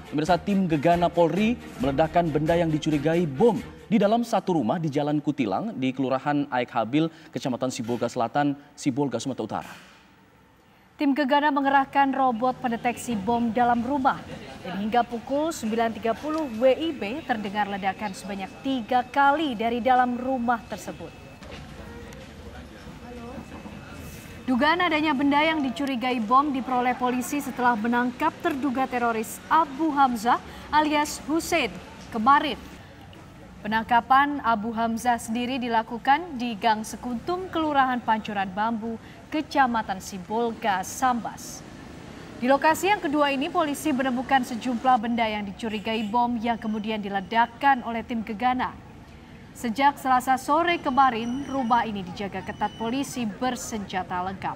Pemirsa, tim Gegana Polri meledakkan benda yang dicurigai bom di dalam satu rumah di Jalan Kutilang di Kelurahan Aik Habil, Kecamatan Sibolga Selatan, Sibolga, Sumatera Utara. Tim Gegana mengerahkan robot pendeteksi bom dalam rumah. Dan hingga pukul 9.30 WIB terdengar ledakan sebanyak 3 kali dari dalam rumah tersebut. Dugaan adanya benda yang dicurigai bom diperoleh polisi setelah menangkap terduga teroris Abu Hamzah alias Hussein kemarin. Penangkapan Abu Hamzah sendiri dilakukan di Gang Sekuntum, Kelurahan Pancuran Bambu, Kecamatan Sibolga, Sambas. Di lokasi yang kedua ini, polisi menemukan sejumlah benda yang dicurigai bom yang kemudian diledakkan oleh tim Gegana. Sejak Selasa sore kemarin, rumah ini dijaga ketat polisi bersenjata lengkap.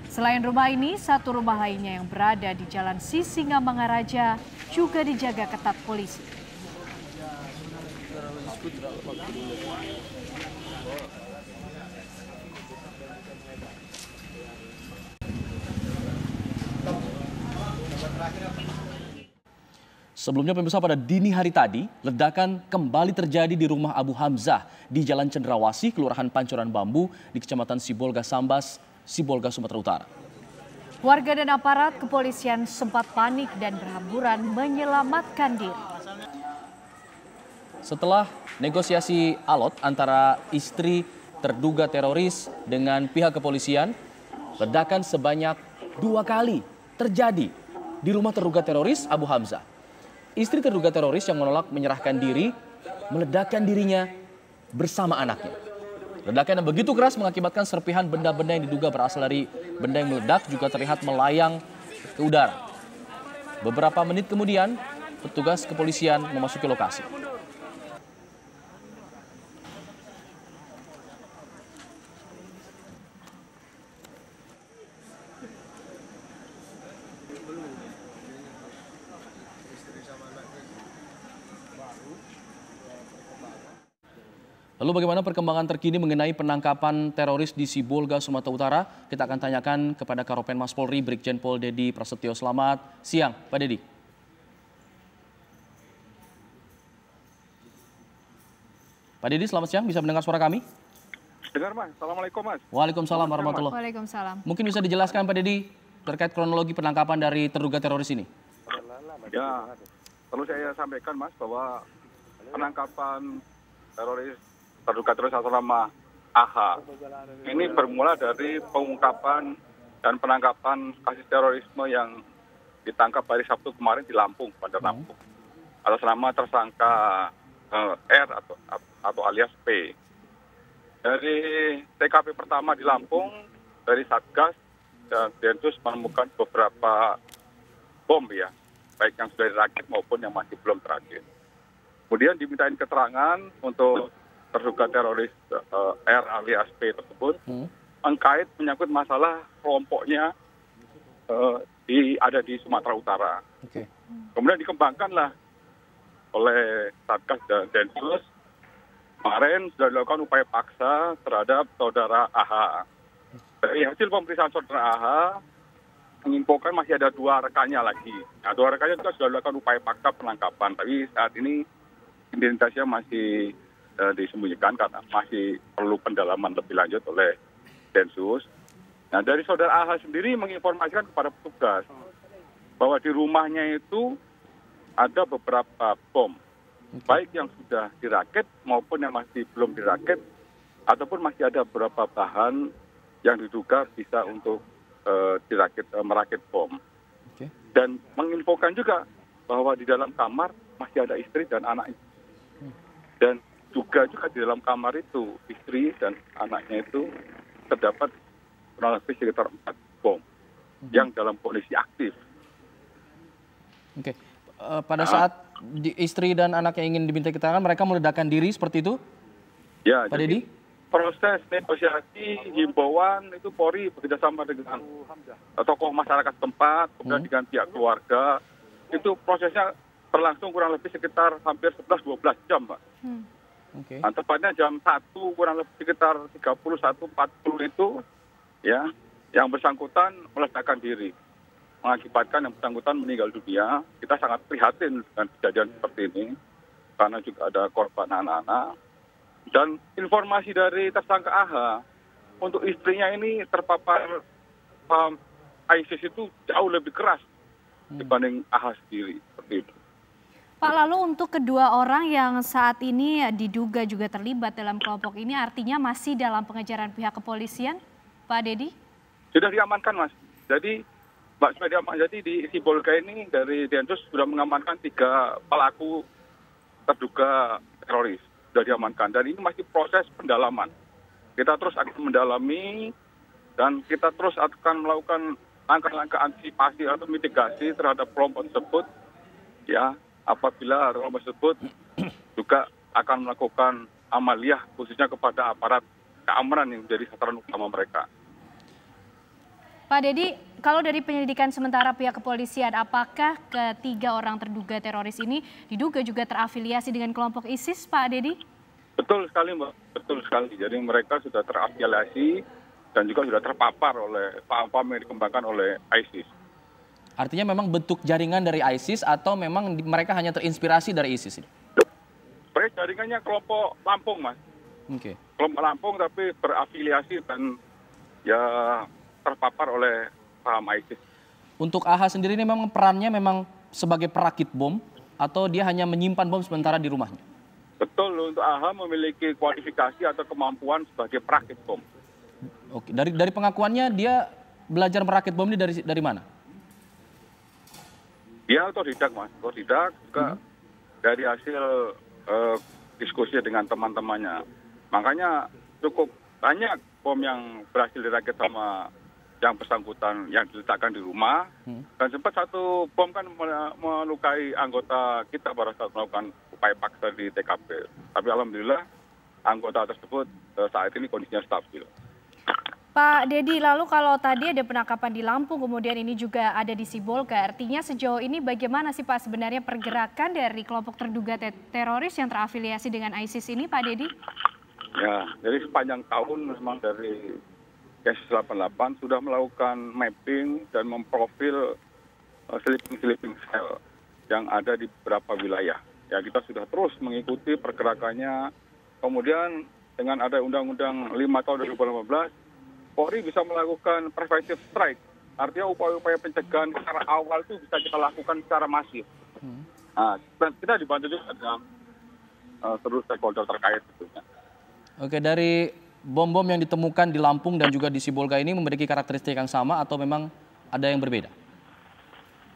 Selain rumah ini, satu rumah lainnya yang berada di Jalan Sisingamangaraja juga dijaga ketat polisi. Sebelumnya pemirsa, pada dini hari tadi, ledakan kembali terjadi di rumah Abu Hamzah di Jalan Cendrawasih, Kelurahan Pancuran Bambu di Kecamatan Sibolga Sambas, Sibolga, Sumatera Utara. Warga dan aparat kepolisian sempat panik dan berhamburan menyelamatkan diri. Setelah negosiasi alot antara istri terduga teroris dengan pihak kepolisian, ledakan sebanyak 2 kali terjadi di rumah terduga teroris Abu Hamzah. Istri terduga teroris yang menolak menyerahkan diri meledakkan dirinya bersama anaknya. Ledakan yang begitu keras mengakibatkan serpihan benda-benda yang diduga berasal dari benda yang meledak juga terlihat melayang ke udara. Beberapa menit kemudian, petugas kepolisian memasuki lokasi. Lalu bagaimana perkembangan terkini mengenai penangkapan teroris di Sibolga, Sumatera Utara? Kita akan tanyakan kepada Karopenmas Polri, Brigjen Pol Dedi Prasetyo. Selamat siang, Pak Dedi. Pak Dedi, selamat siang. Bisa mendengar suara kami? Dengar, Mas. Assalamualaikum, Mas. Waalaikumsalam warahmatullahi. Waalaikumsalam. Mungkin bisa dijelaskan, Pak Dedi, terkait kronologi penangkapan dari terduga teroris ini? Ya, perlu saya sampaikan, Mas, bahwa penangkapan terduga teroris atas nama AH ini bermula dari pengungkapan dan penangkapan kasus terorisme yang ditangkap hari Sabtu kemarin di Lampung, Bandar Lampung, atas nama tersangka R atau alias P. Dari TKP pertama di Lampung, dari Satgas dan Densus menemukan beberapa bom, ya, baik yang sudah dirakit maupun yang masih belum terakit. Kemudian dimintain keterangan untuk terduga teroris R alias P tersebut mengkait menyangkut masalah kelompoknya ada di Sumatera Utara. Oke. Kemudian dikembangkanlah oleh Satgas dan Densus. Kemarin sudah dilakukan upaya paksa terhadap saudara AH. Dari hasil pemeriksaan saudara AH menginfokan masih ada 2 rekannya lagi. Nah, 2 rekannya juga sudah dilakukan upaya paksa penangkapan. Tapi saat ini identitasnya masih disembunyikan karena masih perlu pendalaman lebih lanjut oleh Densus. Nah, dari saudara AH sendiri menginformasikan kepada petugas bahwa di rumahnya itu ada beberapa bom, baik yang sudah dirakit maupun yang masih belum dirakit, ataupun masih ada beberapa bahan yang diduga bisa untuk merakit bom. Dan menginfokan juga bahwa di dalam kamar masih ada istri dan anak. Dan juga di dalam kamar itu istri dan anaknya itu terdapat kurang lebih sekitar 4 bom yang dalam kondisi aktif. Oke. Pada saat istri dan anaknya ingin diminta keterangan, mereka meledakkan diri seperti itu? Ya, Pak Dedi? Proses negosiasi himbauan itu Polri bekerjasama dengan tokoh masyarakat tempat, kemudian dengan pihak keluarga. Itu prosesnya berlangsung kurang lebih sekitar hampir 11-12 jam, Pak. Okay. Nah, tepatnya jam 1 kurang lebih sekitar 31.40 itu, ya, yang bersangkutan meledakkan diri. mengakibatkan yang bersangkutan meninggal dunia. Kita sangat prihatin dengan kejadian seperti ini karena juga ada korban anak-anak. Dan informasi dari tersangka AH untuk istrinya ini terpapar paham ISIS itu jauh lebih keras dibanding AH sendiri, seperti itu. Pak, lalu untuk kedua orang yang saat ini diduga juga terlibat dalam kelompok ini artinya masih dalam pengejaran pihak kepolisian, Pak Dedi? Sudah diamankan, Mas. Jadi, Mbak, sudah diamankan. Jadi di Sibolga ini dari Densus sudah mengamankan 3 pelaku terduga teroris. Sudah diamankan. Dan ini masih proses pendalaman. Kita terus akan mendalami dan kita terus akan melakukan langkah-langkah antisipasi atau mitigasi terhadap kelompok tersebut. Ya, apabila kelompok tersebut juga akan melakukan amaliyah khususnya kepada aparat keamanan yang menjadi sasaran utama mereka. Pak Dedi, kalau dari penyelidikan sementara pihak kepolisian, apakah ketiga orang terduga teroris ini diduga juga terafiliasi dengan kelompok ISIS, Pak Dedi? Betul sekali, Mbak. Betul sekali. Jadi mereka sudah terafiliasi dan juga sudah terpapar oleh paham-paham yang dikembangkan oleh ISIS. Artinya memang bentuk jaringan dari ISIS atau memang mereka hanya terinspirasi dari ISIS ini? Mereka jaringannya kelompok Lampung, Mas. Oke. Kelompok Lampung tapi berafiliasi dan ya terpapar oleh paham ISIS. Untuk AH sendiri ini memang perannya memang sebagai perakit bom atau dia hanya menyimpan bom sementara di rumahnya? Betul, untuk AH memiliki kualifikasi atau kemampuan sebagai perakit bom. Oke, dari pengakuannya dia belajar merakit bom ini dari mana? Dia otodidak, Mas. Otodidak juga dari hasil diskusi dengan teman-temannya. Makanya cukup banyak bom yang berhasil dirakit sama yang bersangkutan yang diletakkan di rumah. Dan sempat satu bom kan melukai anggota kita pada saat melakukan upaya paksa di TKP. Tapi alhamdulillah anggota tersebut saat ini kondisinya stabil. Pak Dedi, lalu kalau tadi ada penangkapan di Lampung, kemudian ini juga ada di Sibolga, artinya sejauh ini bagaimana sih Pak sebenarnya pergerakan dari kelompok terduga teroris yang terafiliasi dengan ISIS ini, Pak Dedi? Ya, jadi sepanjang tahun memang dari Densus 88 sudah melakukan mapping dan memprofil sleeping cell yang ada di beberapa wilayah. Ya, kita sudah terus mengikuti pergerakannya. Kemudian dengan ada Undang-Undang 5 tahun 2018, Polri bisa melakukan preventive strike. Artinya upaya-upaya pencegahan secara awal itu bisa kita lakukan secara masif. Nah, dan kita dibantu juga dengan seluruh stakeholder terkait tentunya. Oke, dari bom-bom yang ditemukan di Lampung dan juga di Sibolga ini memiliki karakteristik yang sama atau memang ada yang berbeda?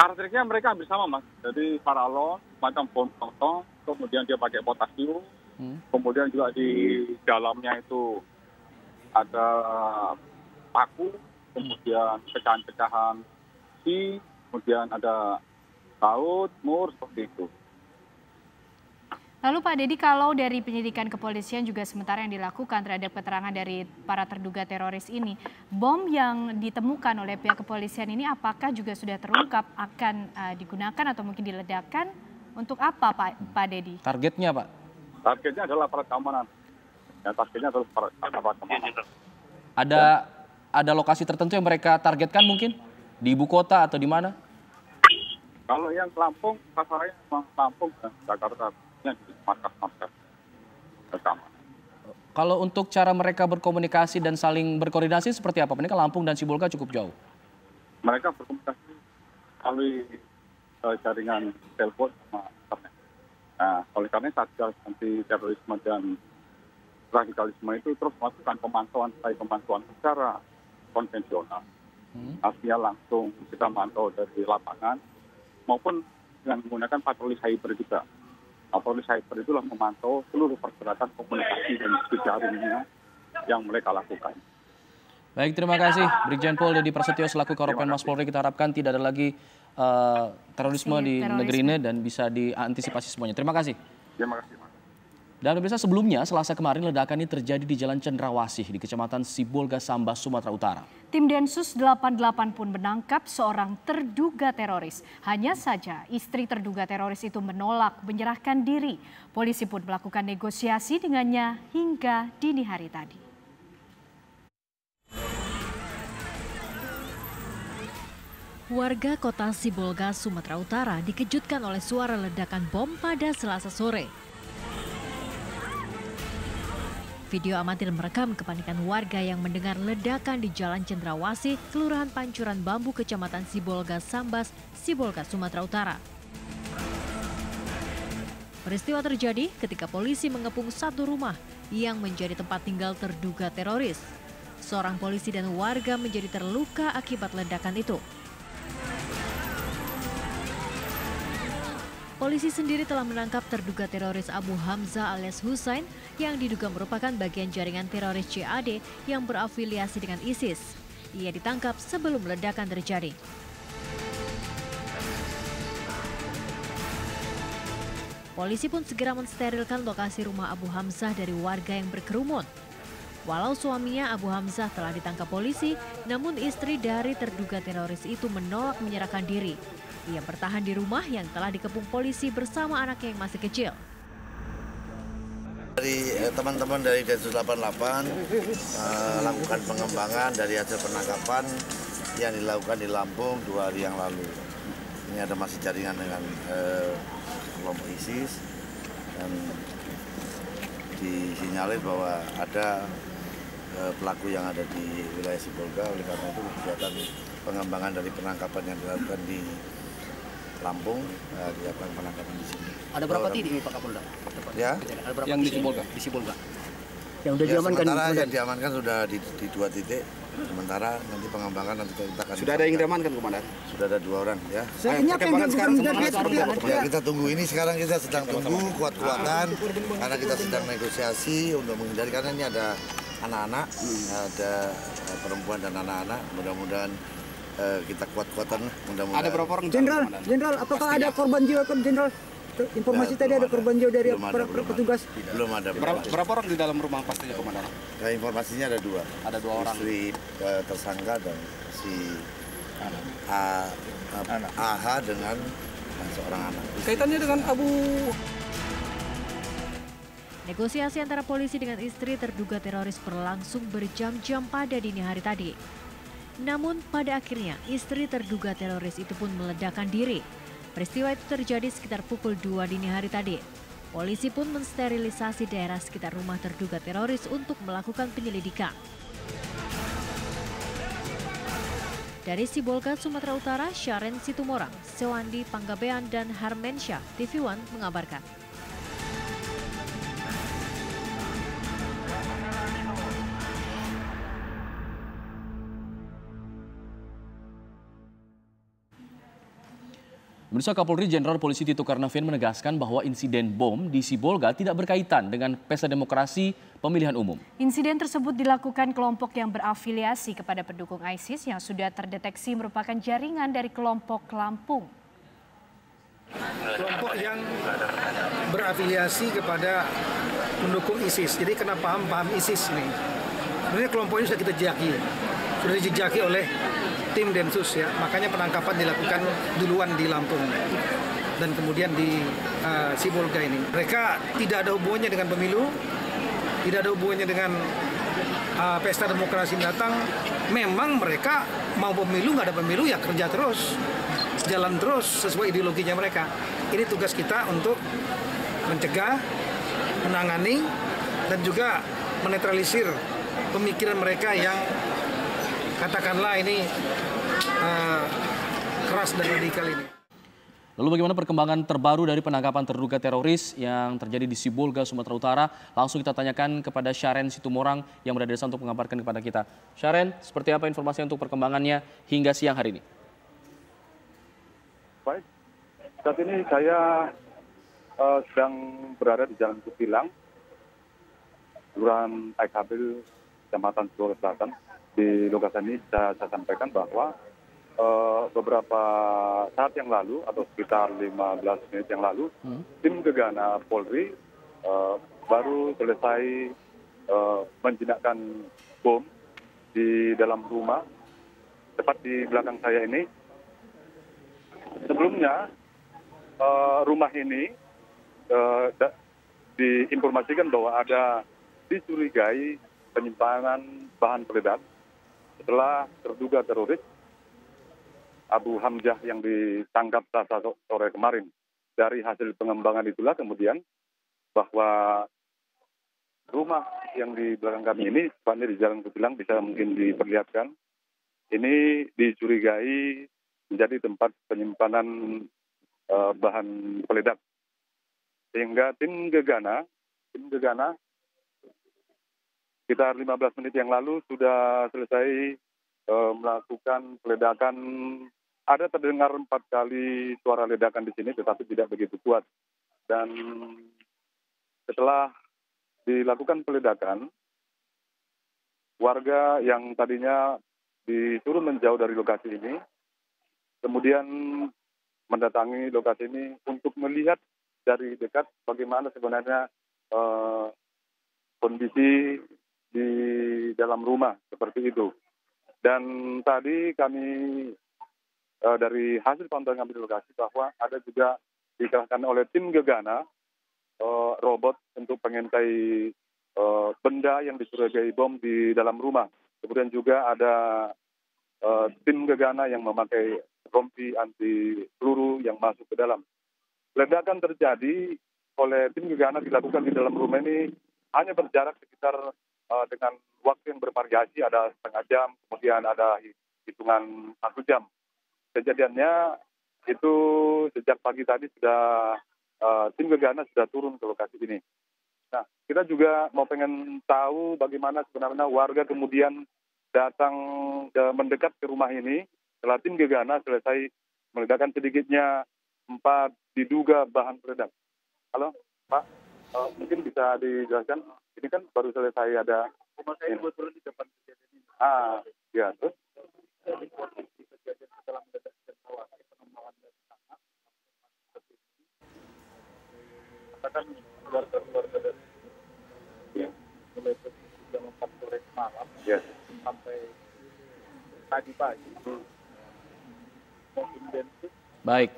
Karakteristiknya mereka hampir sama, Mas. Jadi paralon, macam bom potong, kemudian dia pakai potasium, kemudian juga di dalamnya itu ada paku, kemudian pecahan-pecahan kemudian ada laut, mur, seperti itu. Lalu Pak Dedi, kalau dari penyidikan kepolisian juga sementara yang dilakukan terhadap keterangan dari para terduga teroris ini, bom yang ditemukan oleh pihak kepolisian ini apakah juga sudah terungkap akan digunakan atau mungkin diledakkan? Untuk apa Pak Dedi? Targetnya Pak? Targetnya adalah aparat keamanan. Ya, targetnya adalah aparat keamanan. Ada lokasi tertentu yang mereka targetkan mungkin? Di ibu kota atau di mana? Kalau yang Lampung, sasarannya memang Lampung dan Jakarta. Di markas-markas bersama. Kalau untuk cara mereka berkomunikasi dan saling berkoordinasi seperti apa? Ini kan Lampung dan Sibolga cukup jauh. Mereka berkomunikasi melalui jaringan telepon sama internet. Nah, oleh karena Satgas anti terorisme dan radikalisme itu terus melakukan pemantauan secara konvensional. Artinya langsung kita mantau dari lapangan maupun dengan menggunakan patroli cyber juga. Patroli cyber itulah memantau seluruh pergerakan komunikasi dan jejaringnya yang mereka lakukan. Baik, terima kasih Brigjen Pol Dedi Prasetyo selaku Karopenmas Polri. Kita harapkan tidak ada lagi terorisme di negeri ini dan bisa diantisipasi semuanya. Terima kasih. Terima kasih, Mas. Dan pemirsa, sebelumnya Selasa kemarin ledakan ini terjadi di Jalan Cendrawasih di Kecamatan Sibolga, Sambas, Sumatera Utara. Tim Densus 88 pun menangkap seorang terduga teroris. Hanya saja istri terduga teroris itu menolak menyerahkan diri. Polisi pun melakukan negosiasi dengannya hingga dini hari tadi. Warga kota Sibolga, Sumatera Utara dikejutkan oleh suara ledakan bom pada Selasa sore. Video amatir merekam kepanikan warga yang mendengar ledakan di Jalan Cendrawasih, Kelurahan Pancuran Bambu, Kecamatan Sibolga, Sambas, Sibolga, Sumatera Utara. Peristiwa terjadi ketika polisi mengepung satu rumah yang menjadi tempat tinggal terduga teroris. Seorang polisi dan warga menjadi terluka akibat ledakan itu. Polisi sendiri telah menangkap terduga teroris Abu Hamzah alias Hussein yang diduga merupakan bagian jaringan teroris JAD yang berafiliasi dengan ISIS. Ia ditangkap sebelum ledakan terjadi. Polisi pun segera mensterilkan lokasi rumah Abu Hamzah dari warga yang berkerumun. Walau suaminya Abu Hamzah telah ditangkap polisi, namun istri dari terduga teroris itu menolak menyerahkan diri. Ia bertahan di rumah yang telah dikepung polisi bersama anaknya yang masih kecil. Dari teman-teman dari Densus 88 melakukan pengembangan dari hasil penangkapan yang dilakukan di Lampung 2 hari yang lalu. Ini ada masih jaringan dengan kelompok ISIS dan disinyalir bahwa ada pelaku yang ada di wilayah Sibolga. Oleh karena itu kegiatan pengembangan dari penangkapan yang dilakukan di Lampung, dilakukan penangkapan di sini. Ada berapa titik ini Pak Kapolda? Ya? Ada berapa Yang di Sibolga? Di Sibolga. Yang sudah diamankan? Sementara yang diamankan sudah di 2 titik. Sementara nanti pengembangan nanti kita akan. Sudah ada yang diamankan, Komandan? Sudah ada 2 orang, ya. Perkembangan sekarang Ya, kita tunggu, ini sekarang kita sedang tunggu kuat-kuatan karena kita sedang negosiasi untuk menghindari, karena ini ada anak-anak, ada perempuan dan anak-anak. Mudah-mudahan kita kuat-kuatan, mudah-mudahan. Ada berapa orang? Jenderal, apakah ada korban jiwa, Jenderal? Informasi tadi ada korban jiwa dari petugas. Belum ada. Berapa orang di dalam rumah pastinya, Komandan? Nah, informasinya ada 2. Ada 2 orang. Istri tersangka dan si AH dengan seorang anak. Kaitannya dengan Abu. Negosiasi antara polisi dengan istri terduga teroris berlangsung berjam-jam pada dini hari tadi. Namun pada akhirnya istri terduga teroris itu pun meledakkan diri. Peristiwa itu terjadi sekitar pukul 2 dini hari tadi. Polisi pun mensterilisasi daerah sekitar rumah terduga teroris untuk melakukan penyelidikan. Dari Sibolga, Sumatera Utara, Syaren Situmorang, Sewandi Panggabean, dan Harmensyah, TV One mengabarkan. Pemirsa, Kapolri Jenderal Polisi Tito Karnavian menegaskan bahwa insiden bom di Sibolga tidak berkaitan dengan pesta demokrasi pemilihan umum. Insiden tersebut dilakukan kelompok yang berafiliasi kepada pendukung ISIS yang sudah terdeteksi merupakan jaringan dari kelompok Lampung. Kelompok yang berafiliasi kepada pendukung ISIS. Jadi kena paham ISIS ini. Sebenarnya kelompok ini sudah kita sudah dijejaki oleh tim Densus, ya. Makanya penangkapan dilakukan duluan di Lampung dan kemudian di Sibolga ini. Mereka tidak ada hubungannya dengan pemilu, tidak ada hubungannya dengan pesta demokrasi mendatang. Memang mereka mau pemilu, nggak ada pemilu, ya kerja terus, jalan terus sesuai ideologinya mereka. Ini tugas kita untuk mencegah, menangani, dan juga menetralisir pemikiran mereka yang katakanlah ini keras dan radikal ini. Lalu bagaimana perkembangan terbaru dari penangkapan terduga teroris yang terjadi di Sibolga, Sumatera Utara? Langsung kita tanyakan kepada Syaren Situmorang yang berada di sana untuk mengabarkan kepada kita. Syaren, seperti apa informasi untuk perkembangannya hingga siang hari ini? Baik, saat ini saya sedang berada di Jalan Kutilang, Kelurahan Aikabil, Kecamatan Sibolga Selatan. Di lokasi ini saya sampaikan bahwa beberapa saat yang lalu atau sekitar 15 menit yang lalu, tim Gegana Polri baru selesai menjinakkan bom di dalam rumah tepat di belakang saya ini. Sebelumnya rumah ini diinformasikan bahwa ada dicurigai penyimpangan bahan peledak setelah terduga teroris Abu Hamzah yang ditangkap Selasa sore kemarin. Dari hasil pengembangan itulah kemudian bahwa rumah yang di belakang kami ini, tepatnya di Jalan Kutilang, bisa mungkin diperlihatkan, ini dicurigai menjadi tempat penyimpanan bahan peledak. Sehingga tim gegana sekitar 15 menit yang lalu sudah selesai melakukan peledakan. Ada terdengar 4 kali suara ledakan di sini, tetapi tidak begitu kuat. Dan setelah dilakukan peledakan, warga yang tadinya disuruh menjauh dari lokasi ini, kemudian mendatangi lokasi ini untuk melihat dari dekat bagaimana sebenarnya kondisi di dalam rumah seperti itu. Dan tadi kami dari hasil pantauan kami di lokasi bahwa ada juga dikerahkan oleh tim gegana robot untuk mengintai benda yang dicurigai bom di dalam rumah. Kemudian juga ada tim gegana yang memakai rompi anti peluru yang masuk ke dalam. Ledakan terjadi oleh tim gegana dilakukan di dalam rumah ini hanya berjarak sekitar dengan waktu yang bervariasi, ada setengah jam, kemudian ada hitungan 1 jam. Kejadiannya itu sejak pagi tadi sudah tim gegana sudah turun ke lokasi ini. Nah, kita juga mau pengen tahu bagaimana sebenarnya warga kemudian datang mendekat ke rumah ini setelah tim gegana selesai meledakkan sedikitnya 4 diduga bahan peledak. Halo, Pak, mungkin bisa dijelaskan? Ini kan baru selesai ada rumah saya kebetulan di depan kejadian ini. Ya, terus? Kondisi kejadian setelah meledak dan pengembangan dari sana, katakan keluarga dari mulai jam 4 sore malam sampai tadi pagi. Baik.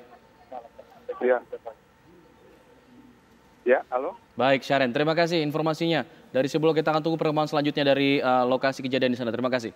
Ya, halo. Baik, Syaren. Terima kasih informasinya. Dari sebelum kita akan tunggu perkembangan selanjutnya dari lokasi kejadian di sana. Terima kasih.